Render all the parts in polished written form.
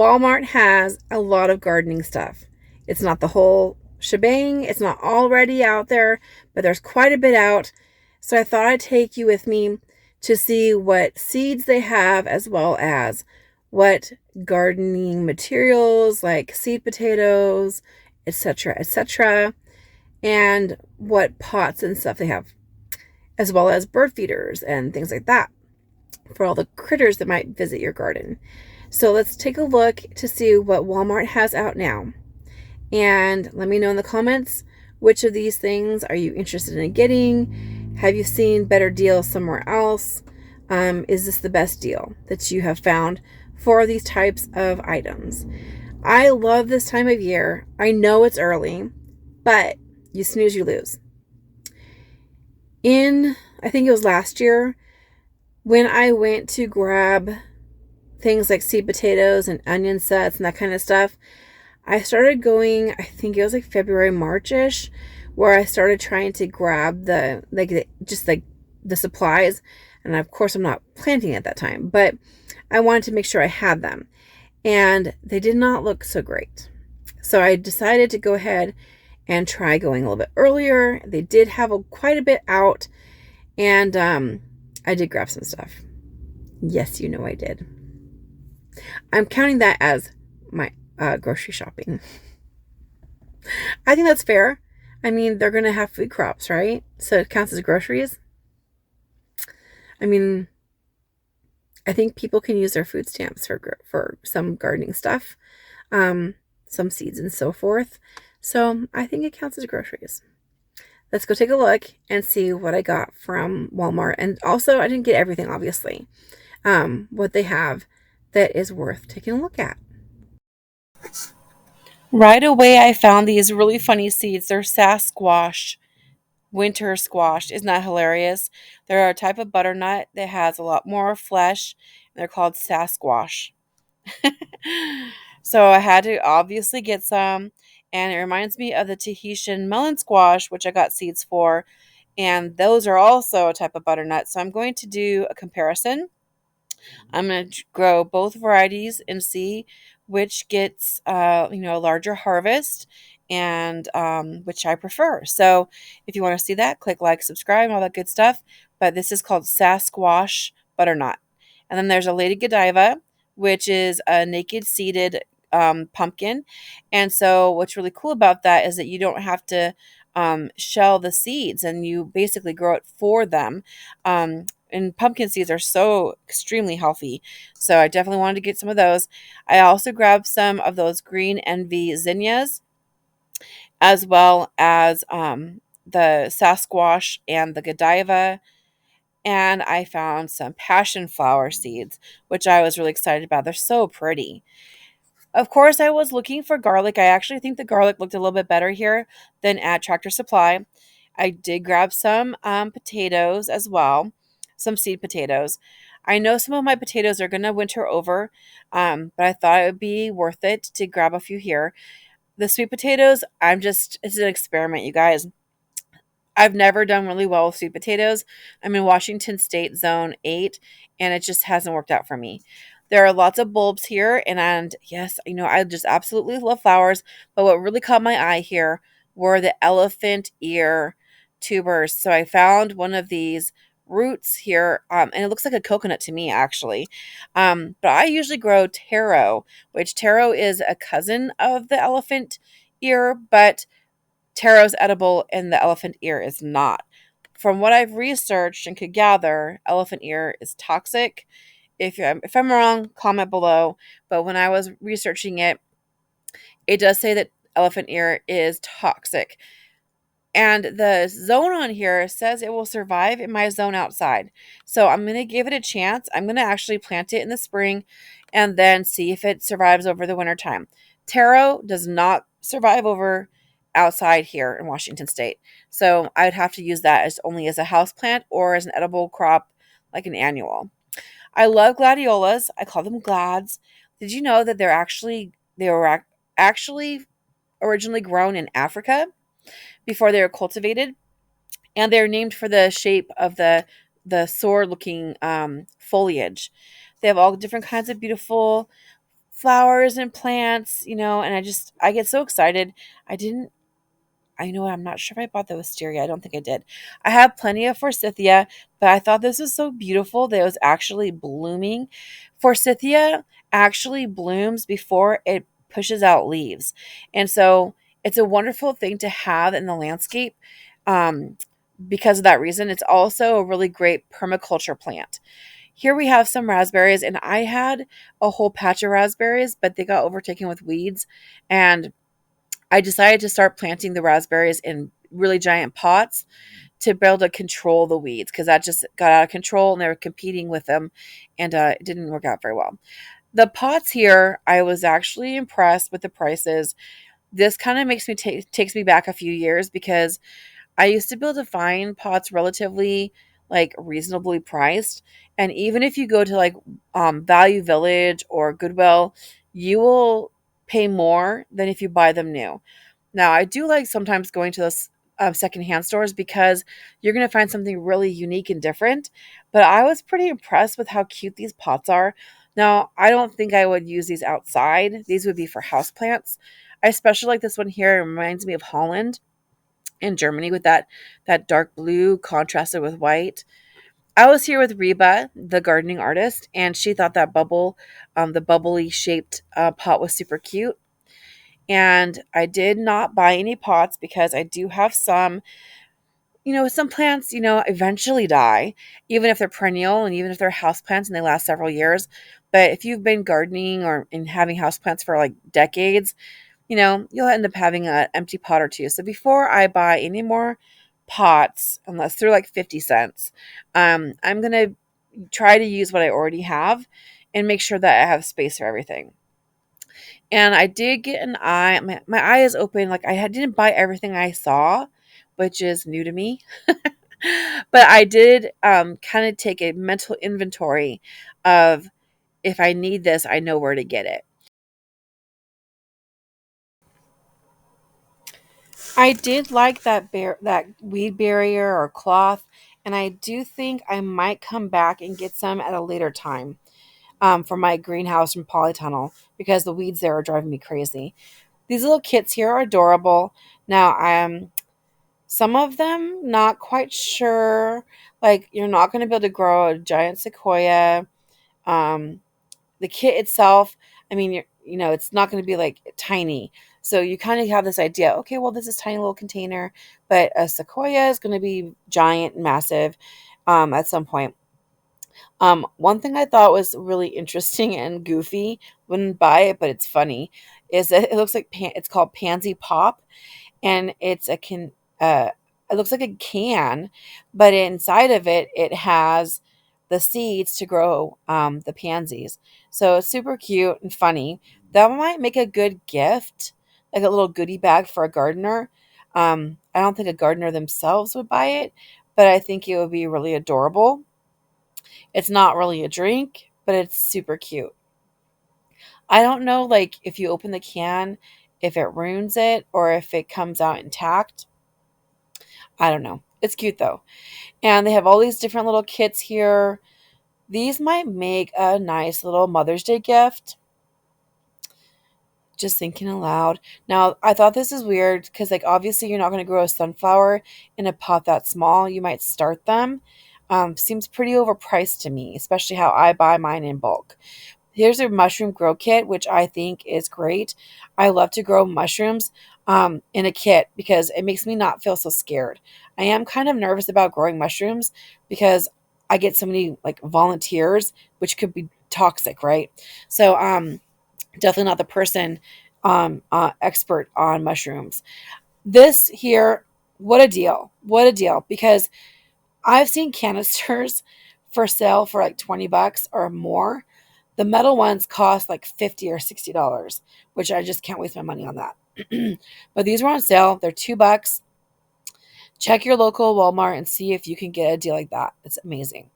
Walmart has a lot of gardening stuff. It's not the whole shebang. It's not already out there, but there's quite a bit out. So I thought I'd take you with me to see what seeds they have, as well as what gardening materials like seed potatoes, etc., and what pots and stuff they have, as well as bird feeders and things like that for all the critters that might visit your garden. So let's take a look to see what Walmart has out now. And let me know in the comments, which of these things are you interested in getting? Have you seen better deals somewhere else? Is this the best deal that you have found for these types of items? I love this time of year. I know it's early, but you snooze, you lose. I think it was last year, when I went to grab things like seed potatoes and onion sets and that kind of stuff, I started going, I think it was like February, March-ish, where I started trying to grab the supplies. And of course, I'm not planting at that time, but I wanted to make sure I had them. And they did not look so great. So I decided to go ahead and try going a little bit earlier. They did have quite a bit out, and I did grab some stuff. Yes, you know I did. I'm counting that as my grocery shopping. I think that's fair. I mean, they're going to have food crops, right? So it counts as groceries. I mean, I think people can use their food stamps for some gardening stuff, some seeds and so forth. So I think it counts as groceries. Let's go take a look and see what I got from Walmart. And also, I didn't get everything, obviously. What they have that is worth taking a look at. Right away, I found these really funny seeds. They're Sasquash, winter squash. Isn't that hilarious? They're a type of butternut that has a lot more flesh. And they're called Sasquash. So I had to obviously get some. And it reminds me of the Tahitian melon squash, which I got seeds for. And those are also a type of butternut. So I'm going to do a comparison. I'm going to grow both varieties and see which gets a larger harvest, and which I prefer. So if you want to see that, click like, subscribe, and all that good stuff. But this is called Sasquash butternut. And then there's a Lady Godiva, which is a naked seeded pumpkin. And so what's really cool about that is that you don't have to shell the seeds, and you basically grow it for them. And pumpkin seeds are so extremely healthy. So I definitely wanted to get some of those. I also grabbed some of those green envy zinnias, as well as the Sasquash and the Godiva. And I found some passion flower seeds, which I was really excited about. They're so pretty. Of course, I was looking for garlic. I actually think the garlic looked a little bit better here than at Tractor Supply. I did grab some potatoes as well, some seed potatoes. I know some of my potatoes are going to winter over, but I thought it would be worth it to grab a few here. The sweet potatoes, it's an experiment, you guys. I've never done really well with sweet potatoes. I'm in Washington State Zone 8, and it just hasn't worked out for me. There are lots of bulbs here, and yes, I just absolutely love flowers, but what really caught my eye here were the elephant ear tubers. So I found one of these roots here, and it looks like a coconut to me, actually. But I usually grow taro, which taro is a cousin of the elephant ear, but taro's edible and the elephant ear is not. From what I've researched and could gather, elephant ear is toxic. If I'm wrong, comment below. But when I was researching it, it does say that elephant ear is toxic. And the zone on here says it will survive in my zone outside. So I'm going to give it a chance. I'm going to actually plant it in the spring and then see if it survives over the winter time. Taro does not survive over outside here in Washington State. So I'd have to use that only as a house plant or as an edible crop, like an annual. I love gladiolus. I call them glads. Did you know that they were actually originally grown in Africa before they were cultivated? And they're named for the shape of the sword looking foliage. They have all different kinds of beautiful flowers and plants, and I get so excited. I didn't I know I'm not sure if I bought the Wisteria. I don't think I did. I have plenty of Forsythia, but I thought this was so beautiful that it was actually blooming. Forsythia actually blooms before it pushes out leaves. And so it's a wonderful thing to have in the landscape. Um, because of that reason, it's also a really great permaculture plant. Here we have some raspberries, and I had a whole patch of raspberries, but they got overtaken with weeds. And I decided to start planting the raspberries in really giant pots to be able to control the weeds because that just got out of control and they were competing with them, and it didn't work out very well. The pots here, I was actually impressed with the prices. This kind of takes me back a few years because I used to be able to find pots relatively like reasonably priced. And even if you go to like Value Village or Goodwill, you will pay more than if you buy them new. Now, I do like sometimes going to those secondhand stores because you're going to find something really unique and different. But I was pretty impressed with how cute these pots are. Now, I don't think I would use these outside. These would be for houseplants. I especially like this one here. It reminds me of Holland in Germany with that dark blue contrasted with white. I was here with Reba, the gardening artist, and she thought that the bubbly shaped pot was super cute. And I did not buy any pots because I do have some plants, eventually die, even if they're perennial and even if they're house plants and they last several years. But if you've been gardening or and having house plants for like decades, you'll end up having an empty pot or two. So before I buy any more pots, unless they're like 50 cents, I'm going to try to use what I already have and make sure that I have space for everything. And I did get an eye. My eye is open. Like didn't buy everything I saw, which is new to me. But I did kind of take a mental inventory of if I need this, I know where to get it. I did like that weed barrier or cloth, and I do think I might come back and get some at a later time for my greenhouse from polytunnel because the weeds there are driving me crazy. These little kits here are adorable. Now, some of them not quite sure. Like you're not going to be able to grow a giant sequoia. Um, the kit itself, I mean, it's not going to be like tiny. So you kind of have this idea, okay, well, this is tiny little container, but a sequoia is going to be giant and massive at some point. One thing I thought was really interesting and goofy, wouldn't buy it, but it's funny, is that it looks like it's called Pansy Pop, and it looks like a can, but inside of it it has the seeds to grow the pansies. So it's super cute and funny. That might make a good gift, like a little goodie bag for a gardener. I don't think a gardener themselves would buy it, but I think it would be really adorable. It's not really a drink, but it's super cute. I don't know, like if you open the can, if it ruins it or if it comes out intact. I don't know. It's cute though. And they have all these different little kits here. These might make a nice little Mother's Day gift. Just thinking aloud. Now, I thought this is weird because, like, obviously you're not going to grow a sunflower in a pot that small. You might start them. Seems pretty overpriced to me, especially how I buy mine in bulk. Here's a mushroom grow kit, which I think is great. I love to grow mushrooms in a kit because it makes me not feel so scared. I am kind of nervous about growing mushrooms because I get so many like volunteers, which could be toxic, right? So, definitely not the person expert on mushrooms. This here, what a deal! What a deal! Because I've seen canisters for sale for like $20 or more. The metal ones cost like $50 or $60, which I just can't waste my money on that. But these were on sale. They're $2. Check your local Walmart and see if you can get a deal like that. It's amazing.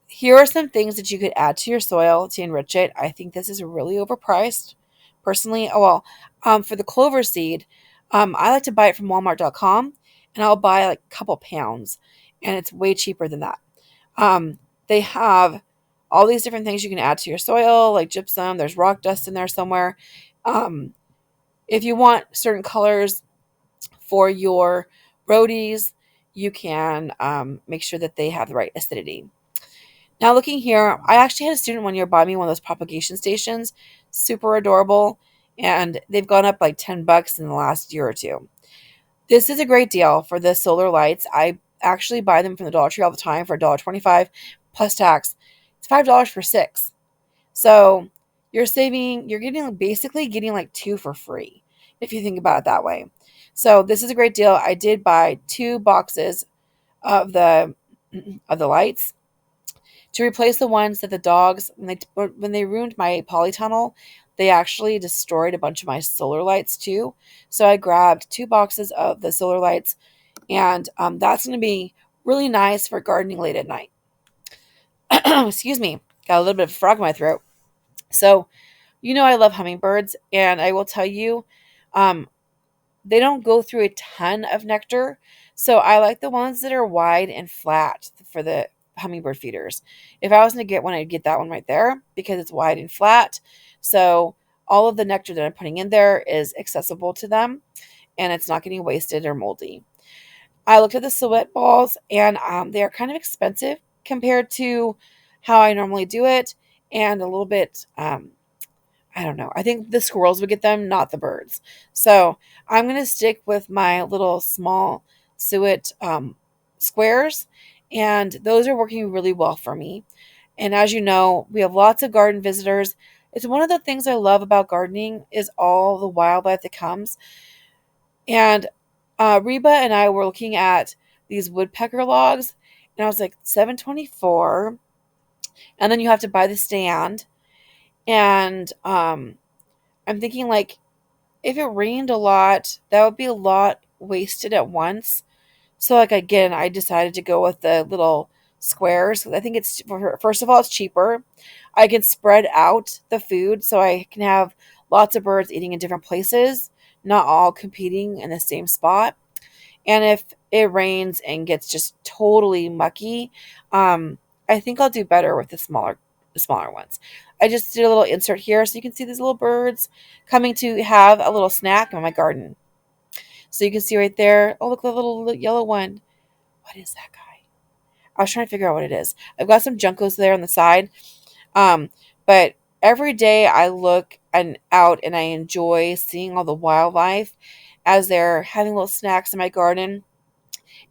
Here are some things that you could add to your soil to enrich it. I think this is really overpriced. Personally, for the clover seed, I like to buy it from Walmart.com, and I'll buy like a couple pounds, and it's way cheaper than that. They have all these different things you can add to your soil, like gypsum. There's rock dust in there somewhere. Um, if you want certain colors for your roadies, you can make sure that they have the right acidity. Now, looking here, I actually had a student one year buy me one of those propagation stations, super adorable, and they've gone up like $10 in the last year or two. This is a great deal for the solar lights. I actually buy them from the Dollar Tree all the time for $1.25 plus tax. It's $5 for six. So you're getting basically getting like two for free if you think about it that way. So this is a great deal. I did buy 2 boxes of the lights to replace the ones that the dogs when they ruined my polytunnel. They actually destroyed a bunch of my solar lights too. So I grabbed 2 boxes of the solar lights, and that's going to be really nice for gardening late at night. Excuse me, got a little bit of a frog in my throat. So I love hummingbirds, and I will tell you, um, they don't go through a ton of nectar. So I like the ones that are wide and flat for the hummingbird feeders. If I was going to get one, I'd get that one right there because it's wide and flat. So all of the nectar that I'm putting in there is accessible to them, and it's not getting wasted or moldy. I looked at the silhouette balls, and they are kind of expensive compared to how I normally do it, and a little bit I don't know. I think the squirrels would get them, not the birds. So I'm going to stick with my little small suet squares, and those are working really well for me. And as you know, we have lots of garden visitors. It's one of the things I love about gardening is all the wildlife that comes. And Reba and I were looking at these woodpecker logs, and I was like, 724, and then you have to buy the stand. And I'm thinking like, if it rained a lot, that would be a lot wasted at once. So, like, again, I decided to go with the little squares. I think it's, first of all, it's cheaper. I can spread out the food so I can have lots of birds eating in different places, not all competing in the same spot. And if it rains and gets just totally mucky, I think I'll do better with the smaller ones. I just did a little insert here so you can see these little birds coming to have a little snack in my garden. So you can see right there. Oh, look, the little yellow one. What is that guy? I was trying to figure out what it is. I've got some juncos there on the side. Um, but every day I look and out and I enjoy seeing all the wildlife as they're having little snacks in my garden.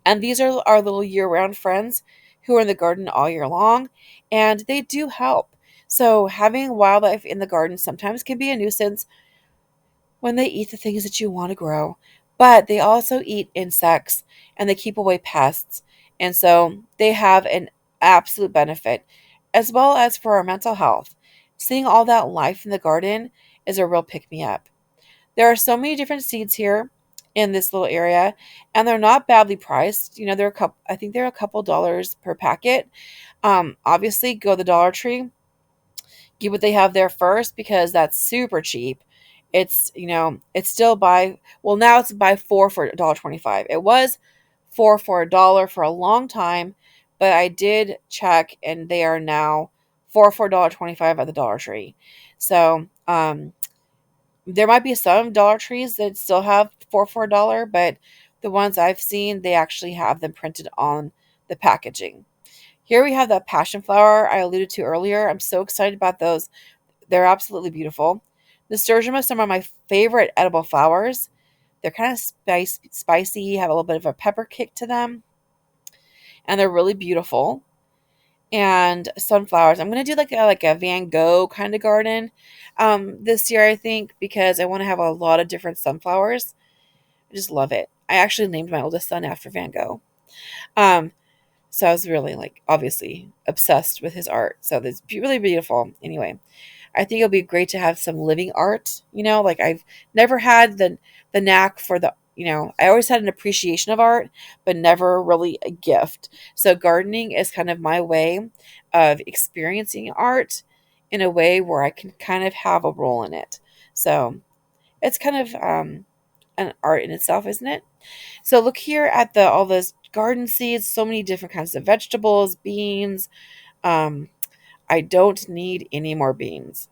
And these are our little year-round friends who are in the garden all year long, and they do help. So having wildlife in the garden sometimes can be a nuisance when they eat the things that you want to grow, but they also eat insects and they keep away pests. And so they have an absolute benefit as well as for our mental health. Seeing all that life in the garden is a real pick me up. There are so many different seeds here in this little area, and they're not badly priced. They're I think they're a couple dollars per packet. Obviously, go to the Dollar Tree, get what they have there first because that's super cheap. It's still now it's buy four for $1.25. It was four for $1 for a long time, but I did check and they are now four for $1.25 at the Dollar Tree. So, there might be some Dollar Trees that still have four for $1, but the ones I've seen, they actually have them printed on the packaging. Here we have the passion flower I alluded to earlier. I'm so excited about those. They're absolutely beautiful. Nasturtium are some of my favorite edible flowers. They're kind of spicy, have a little bit of a pepper kick to them, and they're really beautiful. And sunflowers. I'm gonna do like a Van Gogh kind of garden this year, I think, because I want to have a lot of different sunflowers. I just love it. I actually named my oldest son after Van Gogh. Um, so I was really like obviously obsessed with his art. So that's really beautiful. Anyway, I think it'll be great to have some living art. Like I've never had the knack for I always had an appreciation of art, but never really a gift. So gardening is kind of my way of experiencing art in a way where I can kind of have a role in it. So it's kind of an art in itself, isn't it? So look here at the all those garden seeds, so many different kinds of vegetables, beans. Um, I don't need any more beans.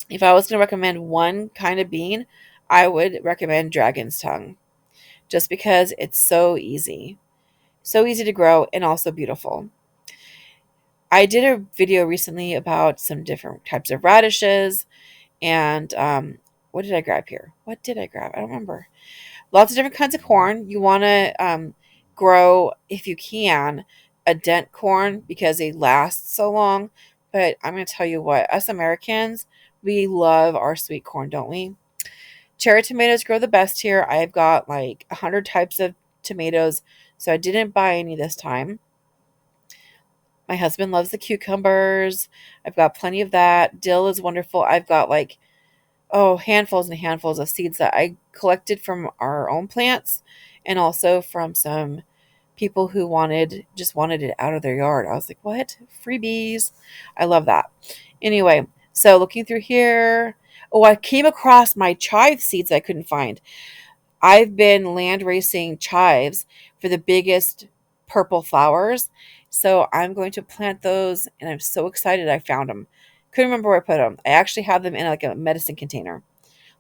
If I was going to recommend one kind of bean, I would recommend dragon's tongue just because it's so easy. So easy to grow and also beautiful. I did a video recently about some different types of radishes and what did I grab here? What did I grab? I don't remember. Lots of different kinds of corn. You want to grow, if you can, a dent corn because they last so long. But I'm going to tell you what, us Americans, we love our sweet corn, don't we? Cherry tomatoes grow the best here. I've got like 100 types of tomatoes, so I didn't buy any this time. My husband loves the cucumbers. I've got plenty of that. Dill is wonderful. I've got like, oh, handfuls and handfuls of seeds that I collected from our own plants and also from some people who just wanted it out of their yard. I was like, what? Freebies. I love that. Anyway, so looking through here, oh, I came across my chive seeds I couldn't find. I've been land racing chives for the biggest purple flowers. So I'm going to plant those and I'm so excited I found them. Couldn't remember where I put them. I actually have them in like a medicine container,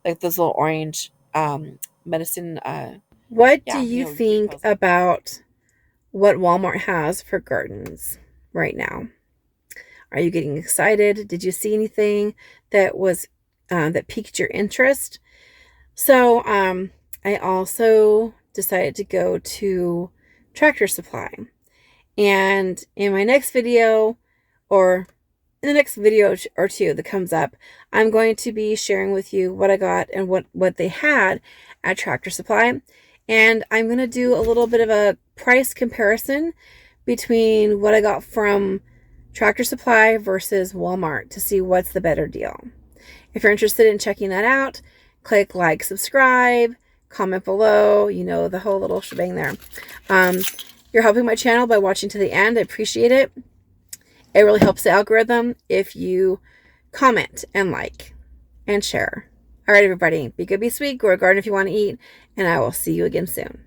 like those little orange medicine. What do Yeah, you green think pills. about what Walmart has for gardens right now? Are you getting excited? Did you see anything that was that piqued your interest? So I also decided to go to Tractor Supply, and in my next video, or in the next video or two that comes up, I'm going to be sharing with you what I got and what they had at Tractor Supply. And I'm going to do a little bit of a price comparison between what I got from Tractor Supply versus Walmart to see what's the better deal. If you're interested in checking that out, click like, subscribe, comment below, the whole little shebang there. You're helping my channel by watching to the end. I appreciate it. It really helps the algorithm if you comment and like and share. All right, everybody, be good, be sweet, grow a garden if you want to eat, and I will see you again soon.